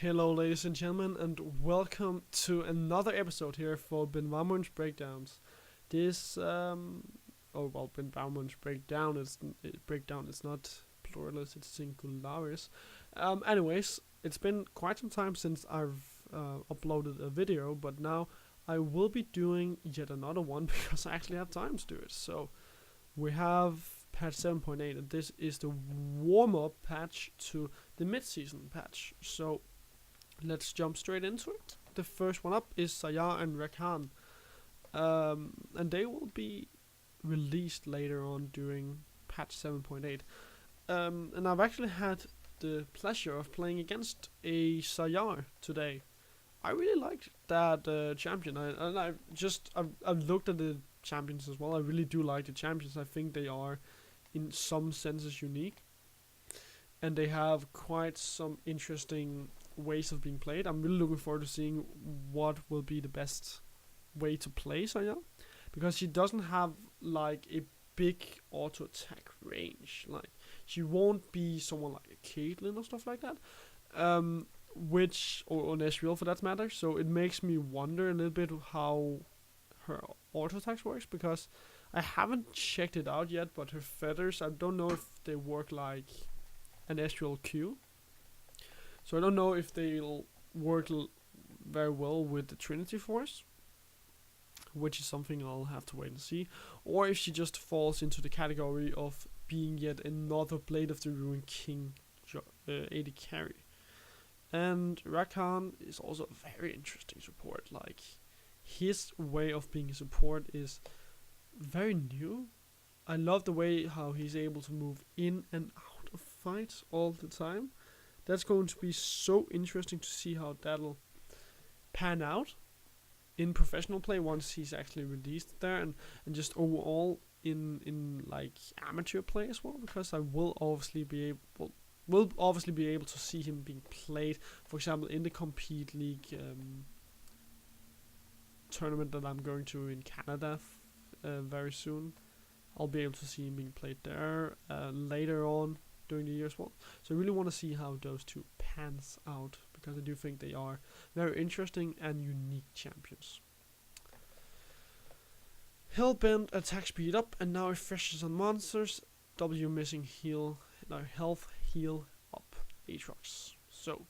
Hello, ladies and gentlemen, and welcome to another episode here for Benvarmeren's Breakdowns. Benvarmeren's breakdown is not pluralist; it's singularis. Anyways, it's been quite some time since I've uploaded a video, but now I will be doing yet another one because I actually have time to do it. So we have patch 7.8, and this is the warm-up patch to the mid-season patch. So let's jump straight into it. The first one up is Sayar and Rakan, and they will be released later on during patch 7.8. And I've actually had the pleasure of playing against a Sayar today. I really liked that champion. I've looked at the champions as well. I really do like the champions. I think they are, in some senses, unique, and they have quite some interesting ways of being played. I'm really looking forward to seeing what will be the best way to play Saya, because she doesn't have like a big auto attack range. Like, she won't be someone like a Caitlyn or stuff like that, or Nesriel for that matter. So it makes me wonder a little bit how her auto attacks works, because I haven't checked it out yet, but her feathers, I don't know if they work like an Nesriel Q. So I don't know if they'll work very well with the Trinity Force, which is something I'll have to wait and see, or if she just falls into the category of being yet another Blade of the Ruined King AD carry. And Rakan is also a very interesting support. Like, his way of being a support is very new. I love the way how he's able to move in and out of fights all the time. That's going to be so interesting to see how that'll pan out in professional play once he's actually released there, and just overall in like amateur play as well, because I will obviously be able to see him being played, for example, in the Compete League tournament that I'm going to in Canada very soon. I'll be able to see him being played there later on during the year as well. So I really want to see how those two pans out, because I do think they are very interesting and unique champions. Hellbent attack speed up, and now refreshes on monsters. W missing health heal up Aatrox. So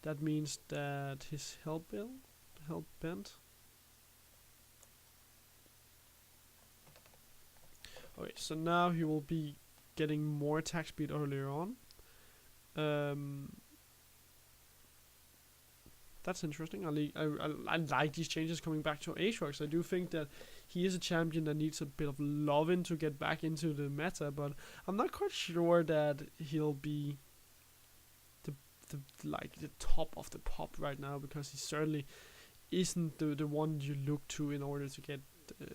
that means that his Hellbent. Okay, so now he will be getting more attack speed earlier on. That's interesting. I like these changes coming back to Aatrox. I do think that he is a champion that needs a bit of loving to get back into the meta, but I'm not quite sure that he'll be the top of the pop right now, because he certainly isn't the one you look to in order to get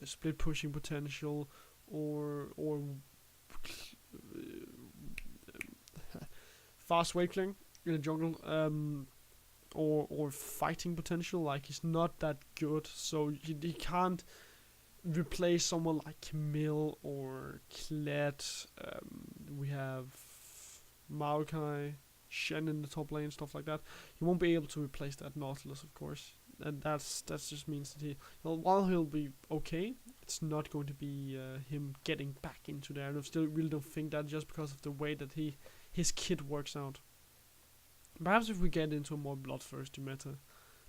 split pushing potential or fast wave clearing in the jungle, or fighting potential. Like, he's not that good, so he can't replace someone like Camille or Kled. We have Maokai, Shen in the top lane, stuff like that. He won't be able to replace that Nautilus, of course, and that just means that while he'll be okay, it's not going to be him getting back into there. And I still really don't think that, just because of the way that his kit works out. Perhaps if we get into a more bloodthirsty meta,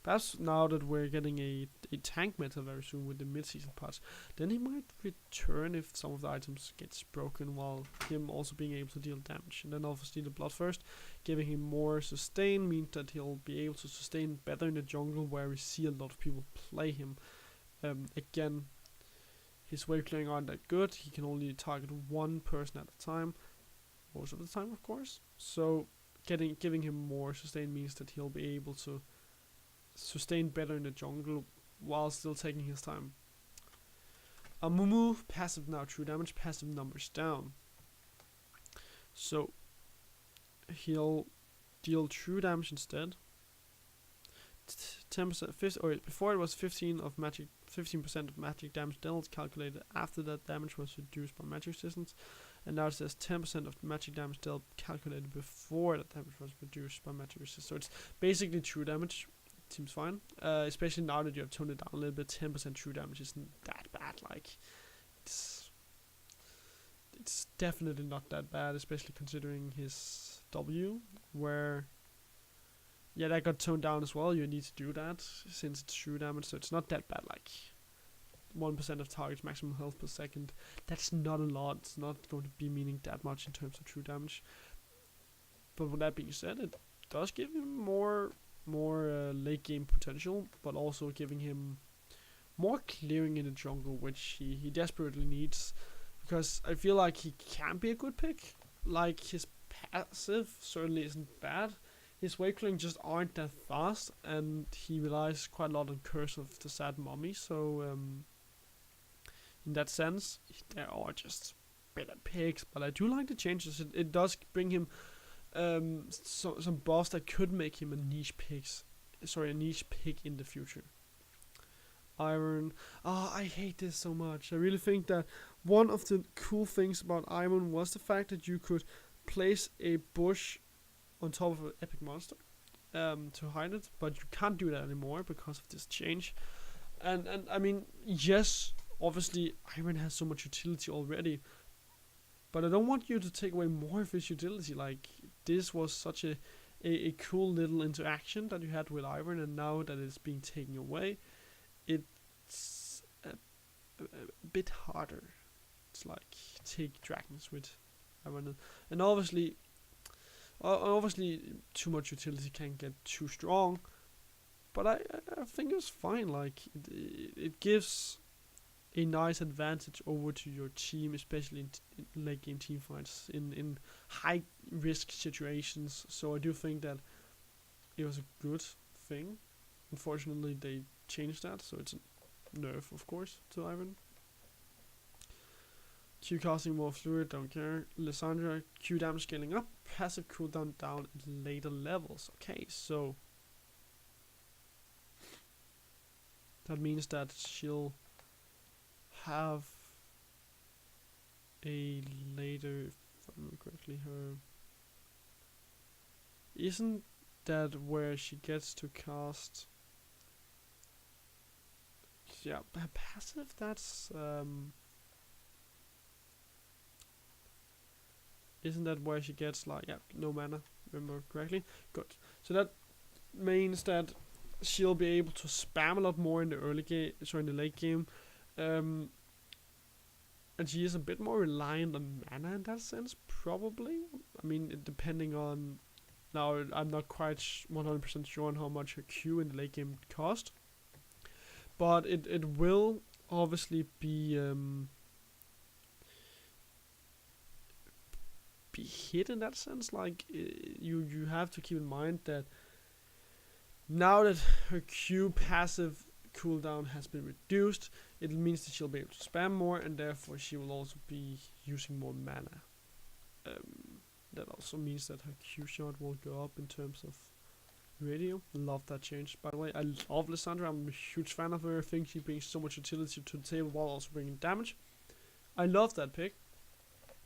perhaps now that we're getting a tank meta very soon with the mid-season patch, then he might return if some of the items gets broken, while him also being able to deal damage. And then obviously the bloodthirst, giving him more sustain, means that he'll be able to sustain better in the jungle, where we see a lot of people play him. Again, his wave clearing aren't that good. He can only target one person at a time, most of the time, of course. So giving him more sustain means that he'll be able to sustain better in the jungle while still taking his time. Mumu, passive now, true damage, passive numbers down. So he'll deal true damage instead. 10%, before it was 15% of magic damage dealt calculated after that damage was reduced by magic resistance, and now it says 10% of the magic damage dealt calculated before that damage was reduced by magic resist. So it's basically true damage. Seems fine, especially now that you have toned it down a little bit. 10% true damage isn't that bad. Like, it's definitely not that bad, especially considering his W, where, yeah, that got toned down as well. You need to do that since it's true damage, so it's not that bad. Like, 1% of target's maximum health per second. That's not a lot. It's not going to be meaning that much in terms of true damage. But with that being said, it does give him more late game potential, but also giving him more clearing in the jungle, which he desperately needs, because I feel like he can be a good pick. Like, his passive certainly isn't bad. His wave clearing just aren't that fast, and he relies quite a lot on Curse of the Sad Mummy, so in that sense, there are just better picks, but I do like the changes. It does bring him some buffs that could make him a niche pick in the future. Iron. I hate this so much. I really think that one of the cool things about Iron was the fact that you could place a bush on top of an epic monster to hide it, but you can't do that anymore because of this change. And I mean, yes, obviously Iron has so much utility already, but I don't want you to take away more of his utility. Like, this was such a cool little interaction that you had with Iron, and now that it's being taken away, it's a bit harder. It's like take dragons with Iron, and obviously too much utility can get too strong, but I think it's fine. Like, it gives a nice advantage over to your team, especially in late game team fights, in high risk situations. So I do think that it was a good thing. Unfortunately, they changed that, so it's a nerf, of course, to Ivan. Q casting more fluid, don't care. Lysandra, Q damage scaling up, passive cooldown down at later levels. Okay, so that means that she'll have a later, if I remember correctly, isn't that where she gets to cast, yeah, passive? That's isn't that where she gets, like, yeah, no mana, remember correctly? Good. So that means that she'll be able to spam a lot more in the early game, in the late game. And she is a bit more reliant on mana in that sense, probably. I mean, depending on, now I'm not quite 100% sure on how much her Q in the late game would cost, but it will obviously be hit in that sense. Like, you have to keep in mind that now that her Q passive cooldown has been reduced, it means that she'll be able to spam more, and therefore she will also be using more mana. That also means that her Q shot will go up in terms of radio. Love that change, by the way. I love Lysandra. I'm a huge fan of her. I think she brings so much utility to the table while also bringing damage. I love that pick,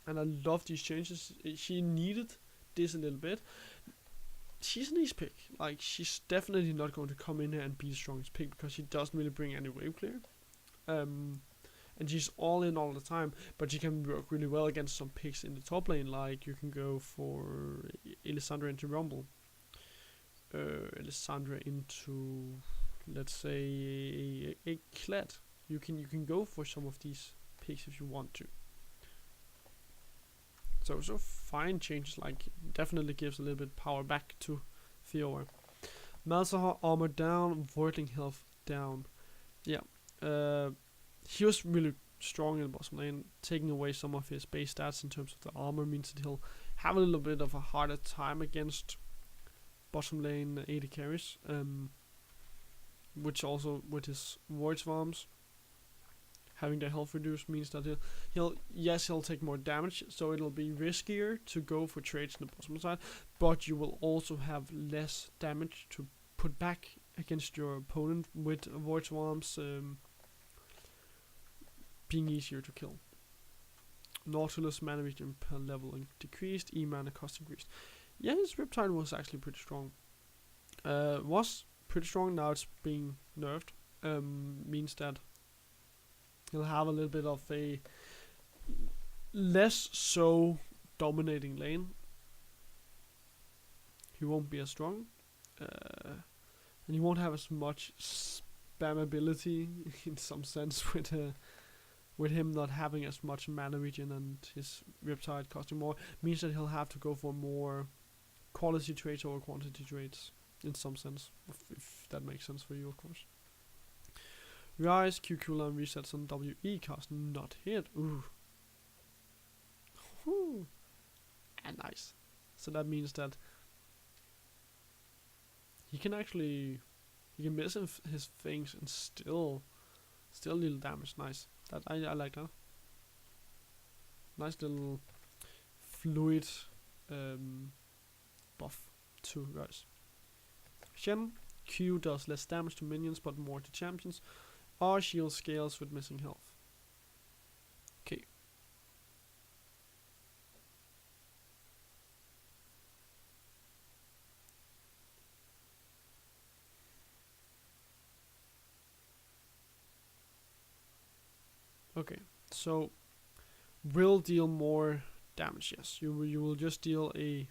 and I love these changes. She needed this a little bit. She's an niche pick. Like, she's definitely not going to come in here and be the strongest pick, because she doesn't really bring any wave clear. And she's all in all the time, but she can work really well against some picks in the top lane. Like, you can go for Lysandra into Rumble, Lysandra into, let's say, a Kled. You can go for some of these picks if you want to. So fine changes, like, definitely gives a little bit power back to Fiora. Malzahar armor down, Voidling health down. Yeah, he was really strong in the bottom lane. Taking away some of his base stats in terms of the armor means that he'll have a little bit of a harder time against bottom lane AD carries, which also with his Void Swarms having their health reduced means that he'll take more damage, so it'll be riskier to go for trades on the bottom side, but you will also have less damage to put back against your opponent with Void Swarms being easier to kill. Nautilus mana regen per level decreased, E mana cost increased. Yeah, his Riptide was actually pretty strong. Was pretty strong, now it's being nerfed. Means that he'll have a little bit of a less so dominating lane. He won't be as strong. And he won't have as much spammability in some sense with him not having as much mana regen and his Riptide costing more. Means that he'll have to go for more quality trades over quantity trades in some sense, if that makes sense for you, of course. Rise, Q cooldown resets on WE cost not hit. Ooh. And nice. So that means that he can miss his things and still little damage. Nice. That I like that. Nice little fluid buff to Rise. Shen, Q does less damage to minions but more to champions. R shield scales with missing health. Okay. Okay, so will deal more damage. Yes, you will just deal a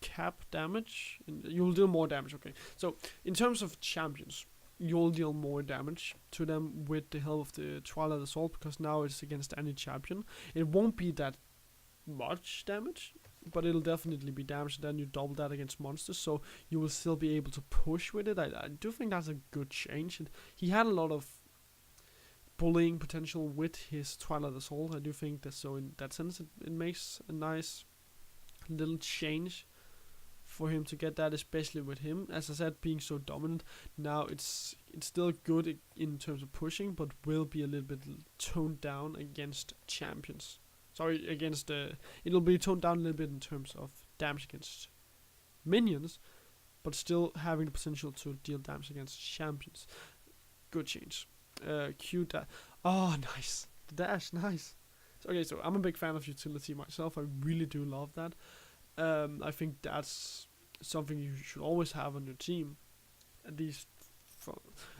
cap damage. You will deal more damage. Okay, so in terms of champions, you'll deal more damage to them with the help of the Twilight Assault, because now it's against any champion. It won't be that much damage, but it'll definitely be damage. Then you double that against monsters, so you will still be able to push with it. I do think that's a good change. He had a lot of bullying potential with his Twilight Assault. I do think that, so in that sense it makes a nice little change for him to get that, especially with him, as I said, being so dominant. Now it's still good in terms of pushing, but will be a little bit toned down against champions. Sorry, against it'll be toned down a little bit in terms of damage against minions, but still having the potential to deal damage against champions. Good change. Q dash. Oh, nice. The dash, nice. Okay, so I'm a big fan of utility myself. I really do love that. I think that's something you should always have on your team. At least,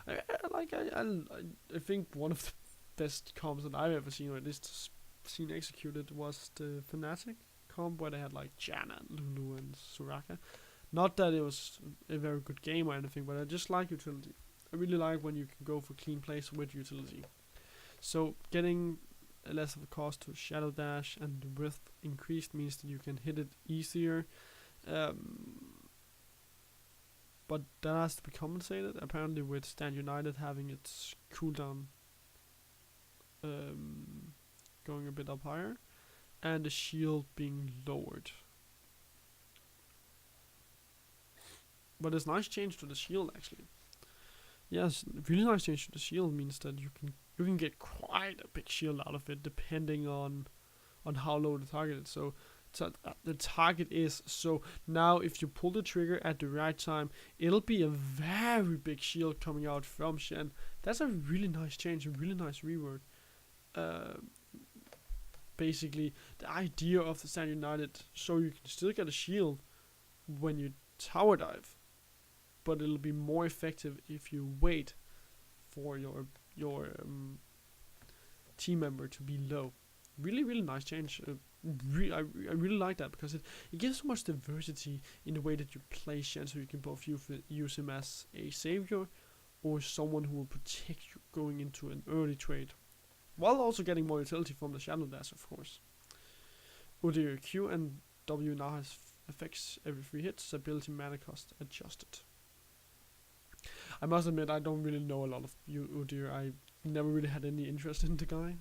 I think one of the best comps that I've ever seen, or at least seen executed, was the Fnatic comp, where they had like Janna, Lulu, and Soraka. Not that it was a very good game or anything, but I just like utility. I really like when you can go for clean plays with utility. So getting less of a cost to Shadow Dash and the width increased means that you can hit it easier. But that has to be compensated, apparently, with Stand United having its cooldown going a bit up higher, and the shield being lowered. But it's nice change to the shield, actually. Yes, really nice change to the shield means that you can get quite a big shield out of it, depending on how low the target is. So the target is, so now if you pull the trigger at the right time, it'll be a very big shield coming out from Shen. That's a really nice change, a really nice rework. Basically, the idea of the Stand United, so you can still get a shield when you tower dive, but it'll be more effective if you wait for your team member to be low. Really, really nice change. I really like that, because it gives so much diversity in the way that you play Shen, so you can both use him as a savior or someone who will protect you going into an early trade, while also getting more utility from the Shadow Dash, of course. Udyr Q and W now has effects every 3 hits, ability mana cost adjusted. I must admit, I don't really know a lot of Udyr. I never really had any interest in the guy.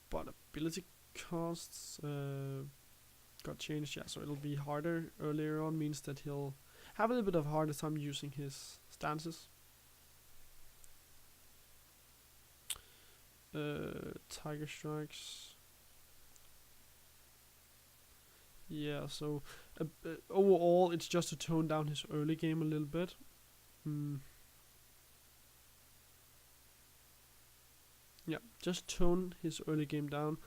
But ability costs got changed, yeah, so it'll be harder earlier on, means that he'll have a little bit of harder time using his stances. Tiger Strikes. Yeah, so overall it's just to tone down his early game a little bit. Yeah, just tone his early game down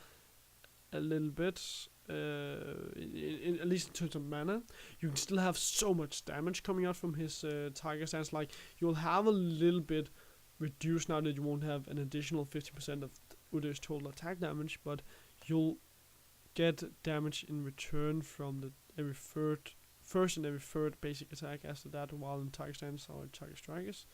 a little bit. At least in terms of mana, you can still have so much damage coming out from his tiger stance. Like, you'll have a little bit reduced now that you won't have an additional 50% of Udyr's total attack damage, but you'll get damage in return from the first and every third basic attack after that, while in tiger stance or tiger strikers.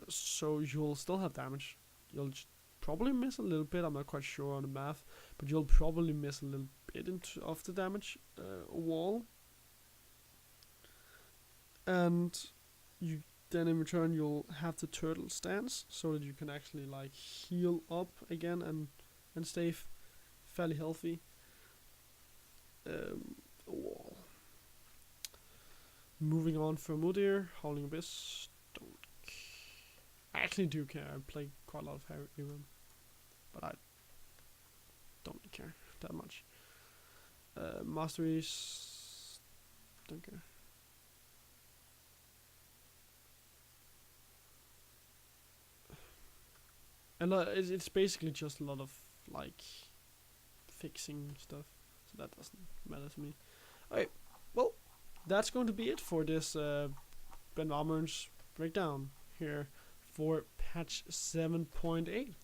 So you'll still have damage. You'll probably miss a little bit. I'm not quite sure on the math, but you'll probably miss a little bit of the damage wall. And you then in return you'll have the turtle stance, so that you can actually like heal up again and stay fairly healthy. Wall. Moving on from Udyr, Howling Abyss. I actually do care. I play quite a lot of Harem, but I don't really care that much. Masteries, don't care. And it's basically just a lot of like fixing stuff, so that doesn't matter to me. Alright, well, that's going to be it for this Benvarmeren's breakdown here for patch 7.8.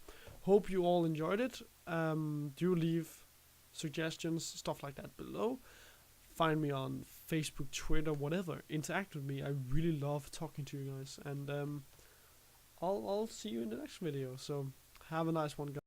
Hope you all enjoyed it. Do leave suggestions, stuff like that below. Find me on Facebook, Twitter, whatever. Interact with me. I really love talking to you guys. And I'll see you in the next video. So have a nice one, guys.